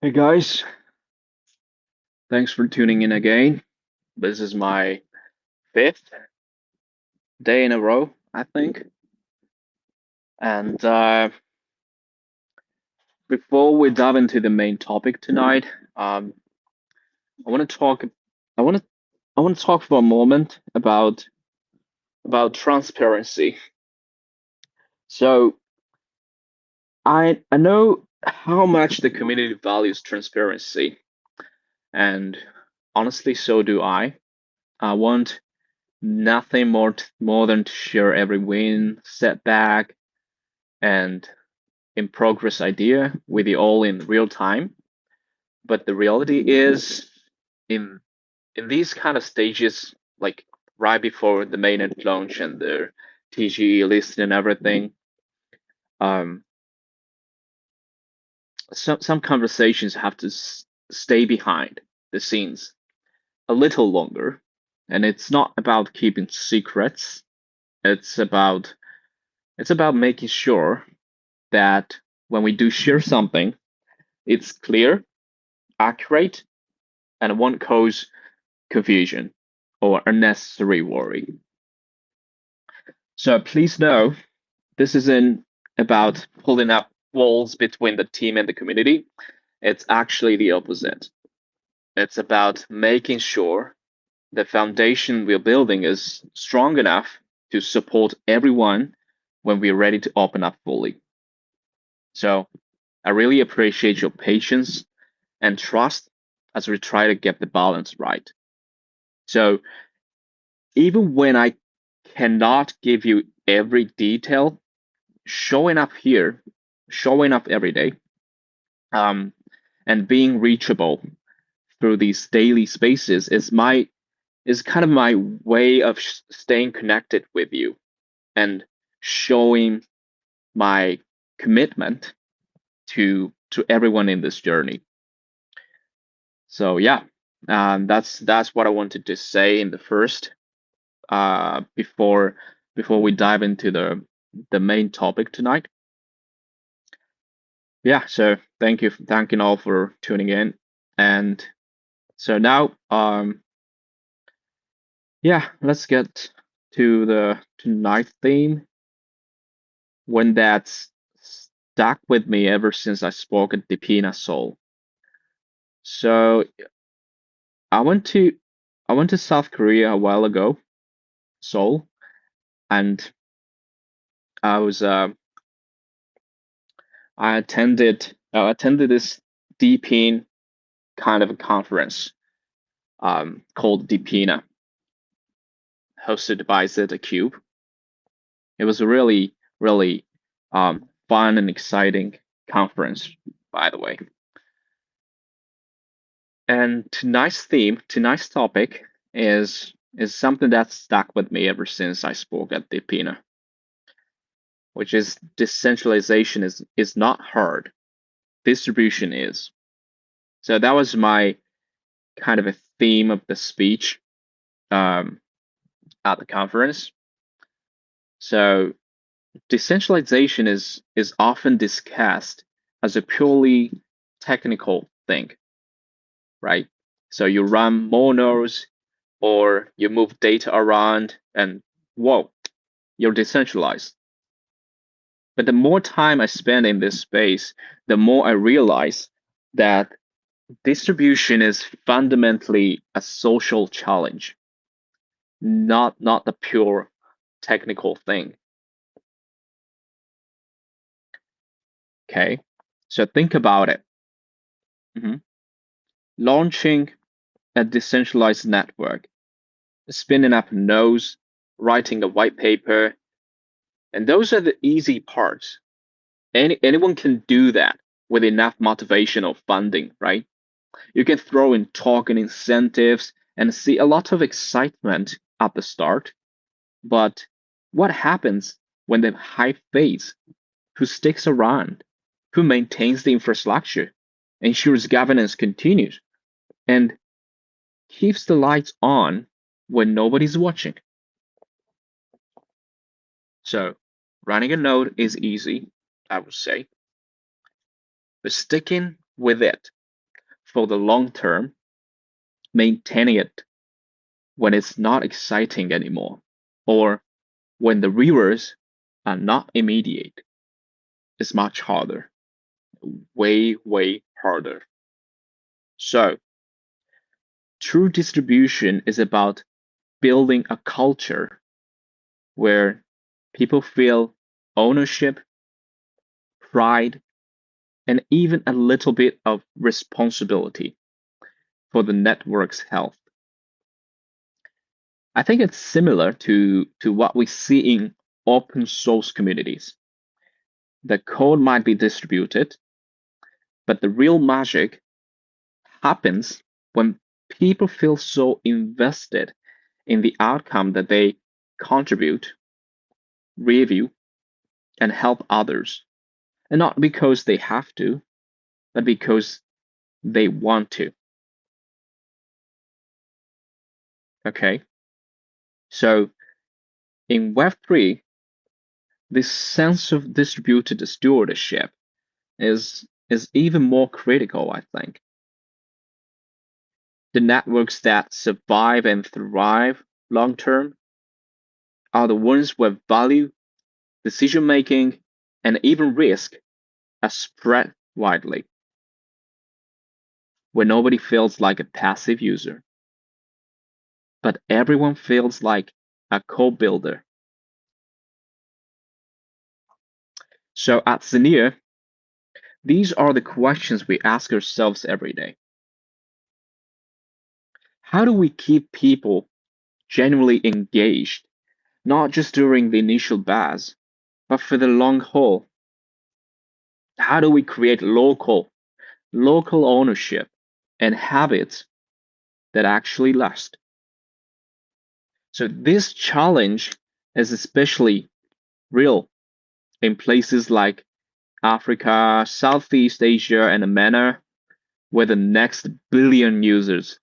Hey guys, thanks for tuning in again. This is my fifth day in a row, I think. And before we dive into the main topic tonight, I want to talk. I want to. I want to talk for a moment about transparency. So I know how much the community values transparency, and honestly, so do I. I want nothing more than to share every win, setback, and in progress idea with you all in real time. But the reality is, in in these kind of stages, like right before the mainnet launch and the TGE list and everything, um, some conversations have to stay behind the scenes a little longer, and it's not about keeping secrets. It's about it's about making sure that when we do share something, it's clear, accurate, and won't cause confusion or unnecessary worry. So please know this isn't about pulling up walls between the team and the community. It's actually the opposite. It's about making sure the foundation we're building is strong enough to support everyone when we're ready to open up fully. So I really appreciate your patience and trust as we try to get the balance right. So even when I cannot give you every detail, showing up here, showing up every day, um, and being reachable through these daily spaces is kind of my way of staying connected with you and showing my commitment to everyone in this journey. So yeah, that's what I wanted to say in the first before we dive into the main topic tonight. Yeah, so thanking all for tuning in, and so now yeah, let's get to the tonight theme, one that's stuck with me ever since I spoke at Deepina Seoul. So I went to I went to South Korea a while ago, Seoul, and I was I attended this Deepin kind of a conference called Deepina, hosted by Zeta Cube. It was a really fun and exciting conference, by the way. And tonight's topic is something that's stuck with me ever since I spoke at Deepina, which is decentralization is not hard, distribution is. So that was my kind of a theme of the speech um, at the conference. So decentralization is often discussed as a purely technical thing, right? So you run more nodes or you move data around and whoa, you're decentralized. But the more time I spend in this space, the more I realize that distribution is fundamentally a social challenge, not a pure technical thing. Okay, so think about it. Mhm. Launching a decentralized network, spinning up nodes, writing a white paper, and those are the easy parts. Anyone can do that with enough motivation or funding, right? You can throw in token incentives and see a lot of excitement at the start. But what happens when the hype fades? Who sticks around? Who maintains the infrastructure, ensures governance continues, and keeps the lights on when nobody's watching? So, running a node is easy, I would say, but sticking with it for the long term, maintaining it when it's not exciting anymore, or when the rewards are not immediate, is much harder. Way, way harder. So, true distribution is about building a culture where people feel ownership, pride, and even a little bit of responsibility for the network's health. I think it's similar to what we see in open source communities. The code might be distributed, but the real magic happens when people feel so invested in the outcome that they contribute, review, and help others. And not because they have to, but because they want to. Okay? So in Web3, this sense of distributed stewardship is even more critical, I think. The networks that survive and thrive long term are the ones where value, decision making, and even risk are spread widely, where nobody feels like a passive user, but everyone feels like a co-builder. So at Xenea, these are the questions we ask ourselves every day. How do we keep people genuinely engaged, not just during the initial buzz, but for the long haul? How do we create local ownership and habits that actually last? So this challenge is especially real in places like Africa, Southeast Asia, and MENA, where the next billion users,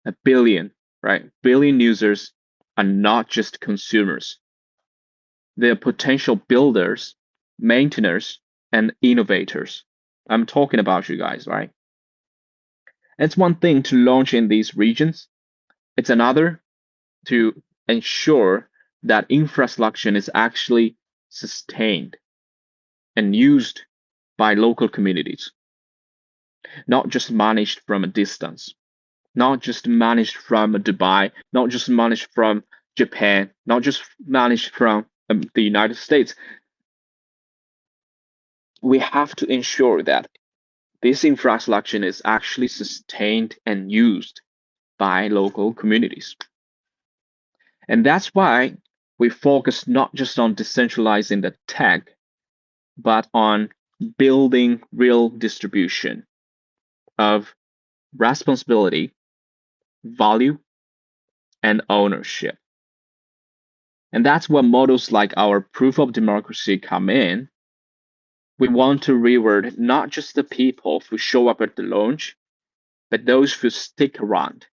a billion, right? Billion users are not just consumers. They're potential builders, maintainers, and innovators. I'm talking about you guys, right? It's one thing to launch in these regions. It's another to ensure that infrastructure is actually sustained and used by local communities, not just managed from a distance, not just managed from Dubai, not just managed from Japan, not just managed from the United States. We have to ensure that this infrastructure is actually sustained and used by local communities. And that's why we focus not just on decentralizing the tech, but on building real distribution of responsibility, value, and ownership. And that's where models like our proof of democracy come in. We want to reward not just the people who show up at the launch, but those who stick around,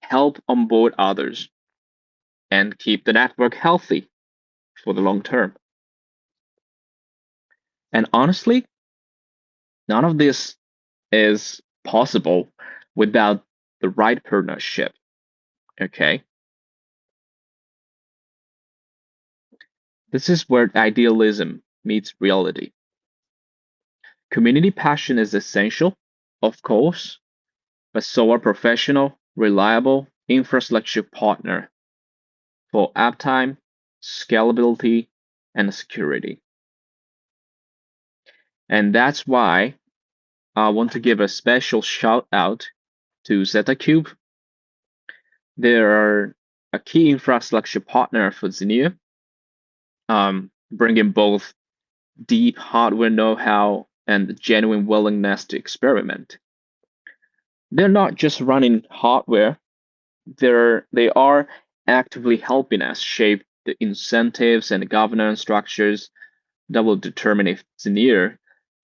help onboard others, and keep the network healthy for the long term. And honestly, none of this is possible without the right partnership. Okay. This is where idealism meets reality. Community passion is essential, of course, but so are professional, reliable infrastructure partner for uptime, scalability, and security. And that's why I want to give a special shout out to ZetaCube. They are a key infrastructure partner for Xenea, bringing both deep hardware know-how and genuine willingness to experiment. They're not just running hardware, they are actively helping us shape the incentives and governance structures that will determine if Xenea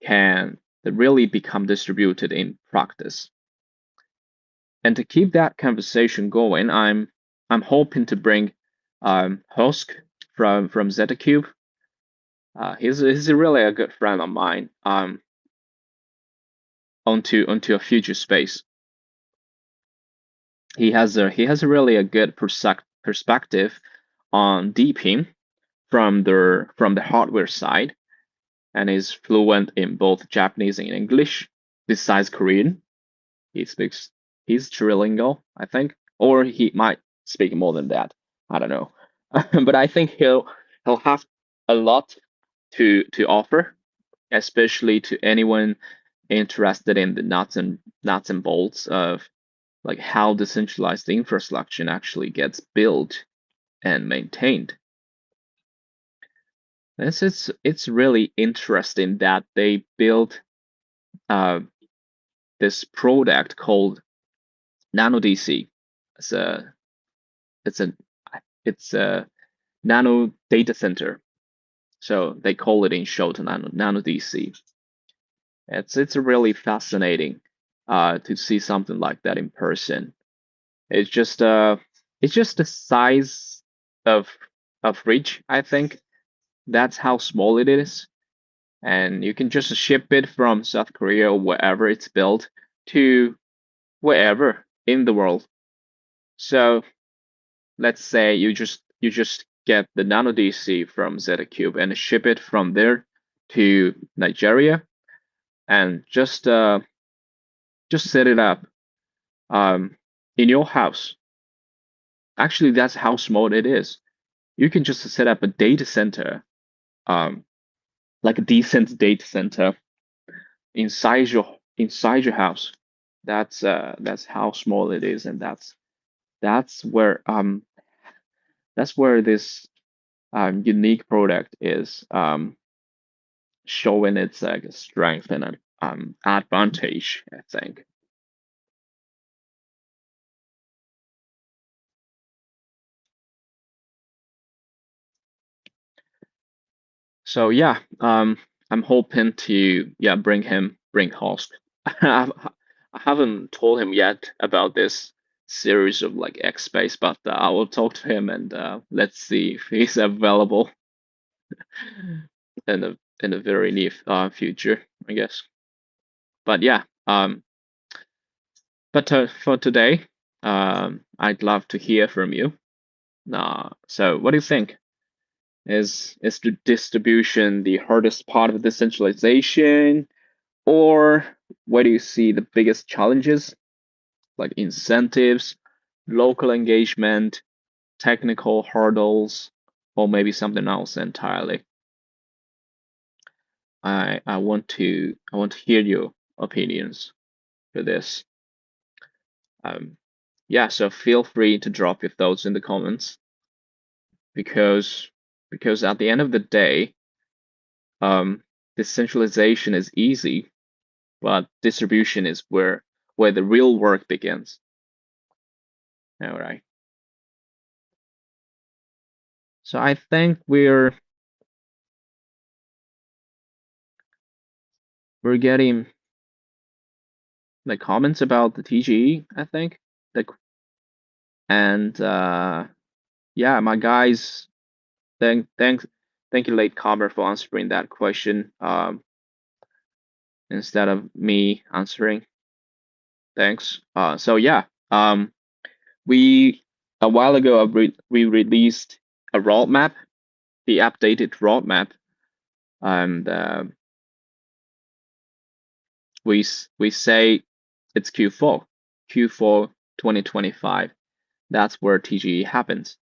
can really become distributed in practice. And to keep that conversation going, I'm hoping to bring Husk from ZetaCube. He's really a good friend of mine. onto a future space. He has a really a good perspective on deepin from the hardware side, and is fluent in both Japanese and English. Besides Korean, he's trilingual, I think, or he might speak more than that. I don't know, but I think he'll have a lot to offer, especially to anyone interested in the nuts and bolts of like how decentralized infrastructure actually gets built and maintained. It's really interesting that they built uh, this product called Nano DC. It's a it's a it's a nano data center. So they call it in short Nano DC. It's really fascinating to see something like that in person. It's just the size of reach, I think. That's how small it is. And you can just ship it from South Korea or wherever it's built to wherever in the world. So let's say you just get the Nano DC from ZCube and ship it from there to Nigeria, and just set it up in your house. Actually, that's how small it is. You can just set up a data center, like a decent data center inside your house. That's how small it is, and that's where this unique product is showing its strength and advantage, I think. So yeah, I'm hoping to bring Hosk. I haven't told him yet about this series of like X Space, but I will talk to him and let's see if he's available in the very near future, I guess. But yeah, but for today, I'd love to hear from you. So what do you think? Is the distribution the hardest part of decentralization, or where do you see the biggest challenges, like incentives, local engagement, technical hurdles, or maybe something else entirely? I want to hear your opinions for this. Yeah, so feel free to drop your thoughts in the comments, because at the end of the day, decentralization is easy, but distribution is where the real work begins. All right. So I think we're getting the comments about the TGE, I think. And yeah, my guys, thank you, Latecomer, for answering that question instead of me answering. Thanks. So yeah, we a while ago we released a roadmap, the updated roadmap, and we say it's Q4 2025. That's where TGE happens.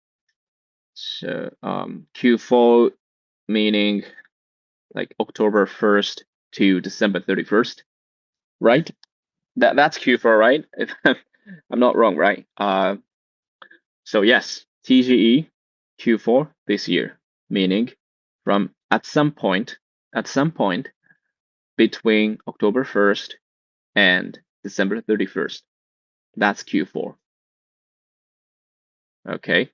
So Q4 meaning like October 1st to December 31st, right? That's Q4, right? If I'm not wrong, right? So yes, TGE Q4 this year, meaning from at some point between October 1st and December 31st. That's Q4. Okay.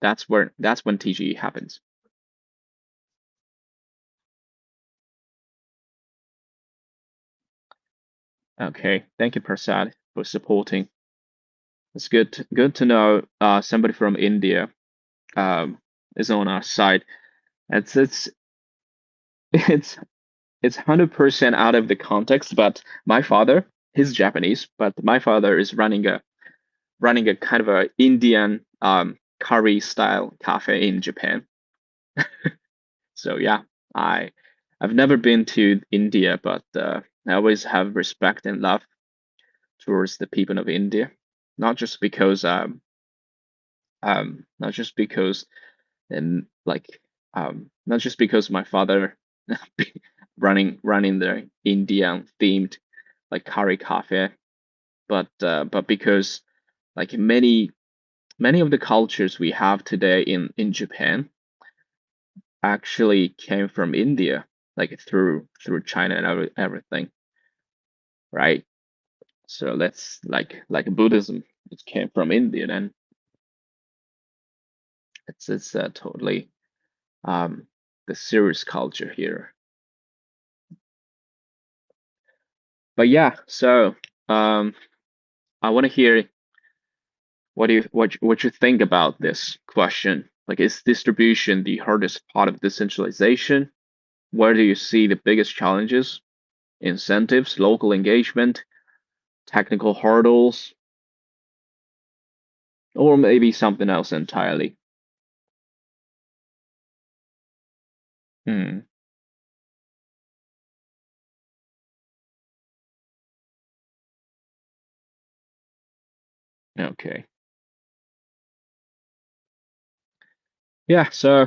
That's when TGE happens. Okay. Thank you, Prasad, for supporting. It's good to know somebody from India is on our side. It's it's 100% out of the context. But my father, he's Japanese, but my father is running a kind of a Indian curry style cafe in Japan. So yeah, I I've never been to India, but I always have respect and love towards the people of India, not just because not just because and like not just because my father running the Indian themed like curry cafe, but because like many of the cultures we have today in Japan actually came from India, like through China and everything, right? So that's like Buddhism, it came from India, and it's totally um the serious culture here. But yeah, so um I want to hear what you think about this question. Like, is distribution the hardest part of decentralization? Where do you see the biggest challenges? Incentives, local engagement, technical hurdles, or maybe something else entirely? Hmm. Okay. Yeah. So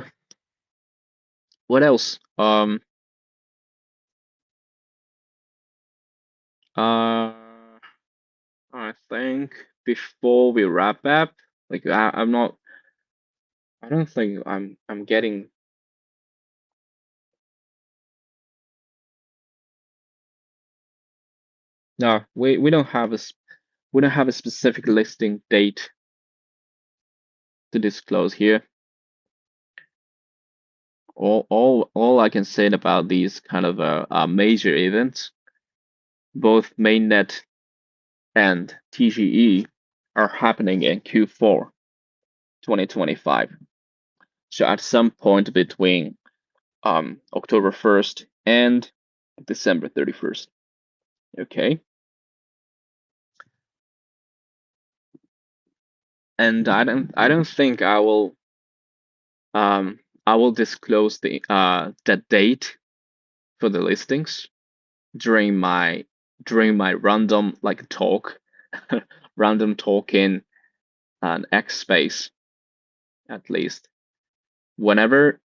what else? Uh. I think before we wrap up, like I'm not. I don't think I'm getting. No, we don't have we don't have a specific listing date to disclose here. All I can say about these kind of major events, both mainnet and TGE, are happening in Q4 2025. So at some point between October 1st and December 31st. Okay. And I don't think I will disclose the date for the listings during my random like talk, random talk in an X space at least. Whenever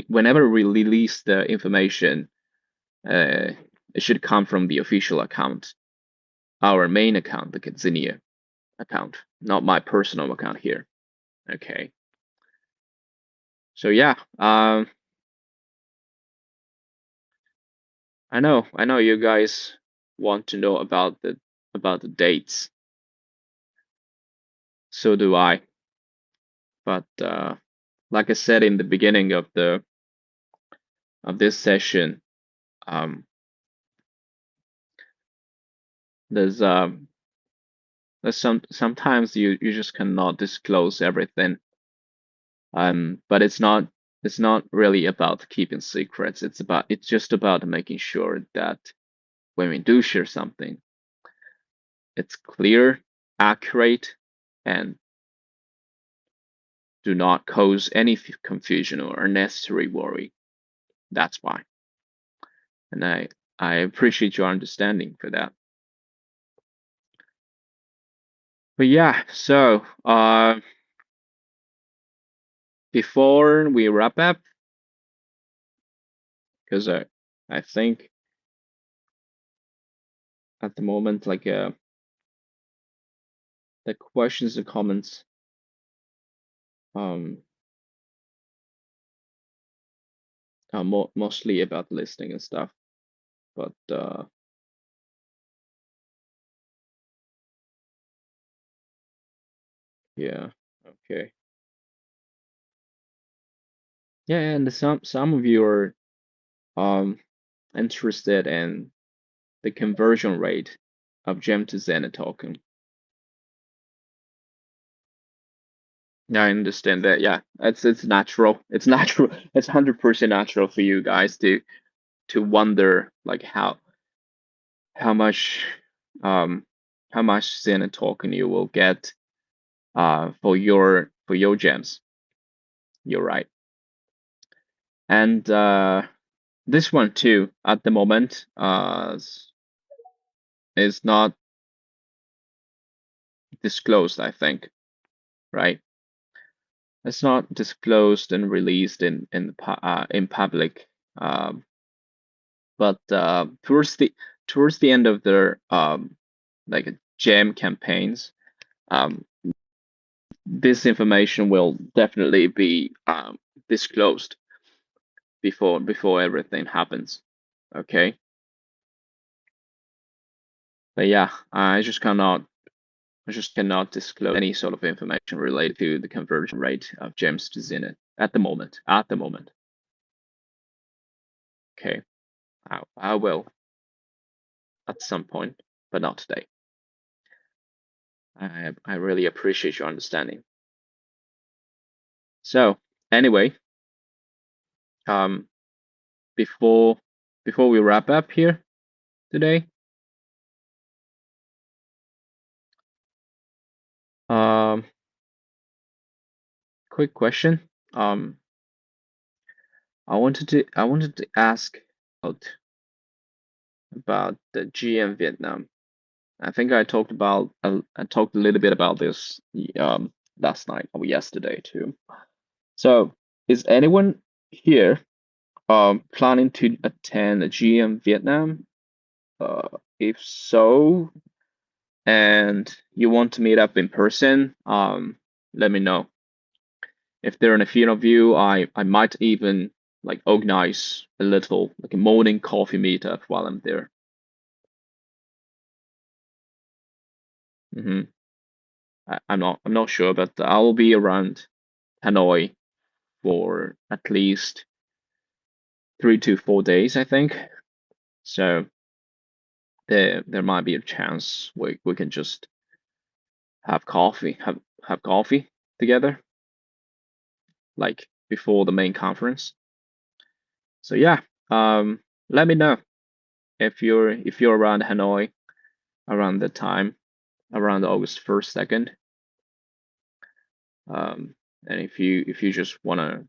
whenever we release the information, uh, it should come from the official account, our main account, the Xenea account, not my personal account here. Okay. So yeah, I know you guys want to know about the dates. So do I. But like I said in the beginning of this session, um, there's sometimes you just cannot disclose everything. But it's not really about keeping secrets. It's just about making sure that when we do share something, it's clear, accurate, and do not cause any confusion or unnecessary worry. That's why. And I appreciate your understanding for that. But yeah, so before we wrap up, because I think at the moment like the questions and comments um are mostly about listening and stuff. But yeah, okay. Yeah, and some of you are um interested in the conversion rate of gem to Xena token. Yeah, I understand that. Yeah, it's natural. It's natural. It's 100% natural for you guys to to wonder like how much Xenea token you will get for your gems. You're right. And this one too, at the moment, is not disclosed, I think, right? It's not disclosed and released in public, but towards the end of their like gem campaigns, this information will definitely be disclosed before everything happens. Okay. But yeah, I just cannot disclose any sort of information related to the conversion rate of gems to Xenea at the moment. Okay. I will at some point, but not today. I really appreciate your understanding. So anyway, before we wrap up here today, quick question. I wanted to ask about the GM Vietnam. I think I talked a little bit about this last night or yesterday too. So is anyone here planning to attend a GM Vietnam? If so, and you want to meet up in person, let me know. If there are a few of you, I might even like organize a little like a morning coffee meetup while I'm there. I'm not sure, but I'll be around Hanoi for at least 3 to 4 days, I think. So there might be a chance we can just have coffee together, like before the main conference. So yeah, let me know if you're around Hanoi around the time, around August 1st, 2nd. And if you just wanna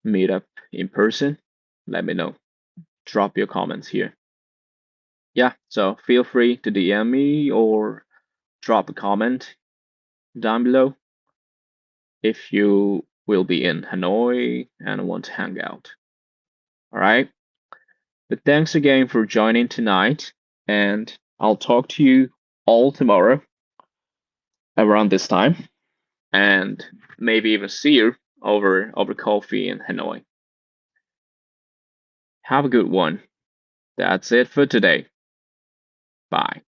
meet up in person, let me know. Drop your comments here. Yeah, so feel free to DM me or drop a comment down below if you will be in Hanoi and want to hang out. All right. But thanks again for joining tonight, and I'll talk to you all tomorrow around this time, and maybe even see you over coffee in Hanoi. Have a good one. That's it for today. Bye.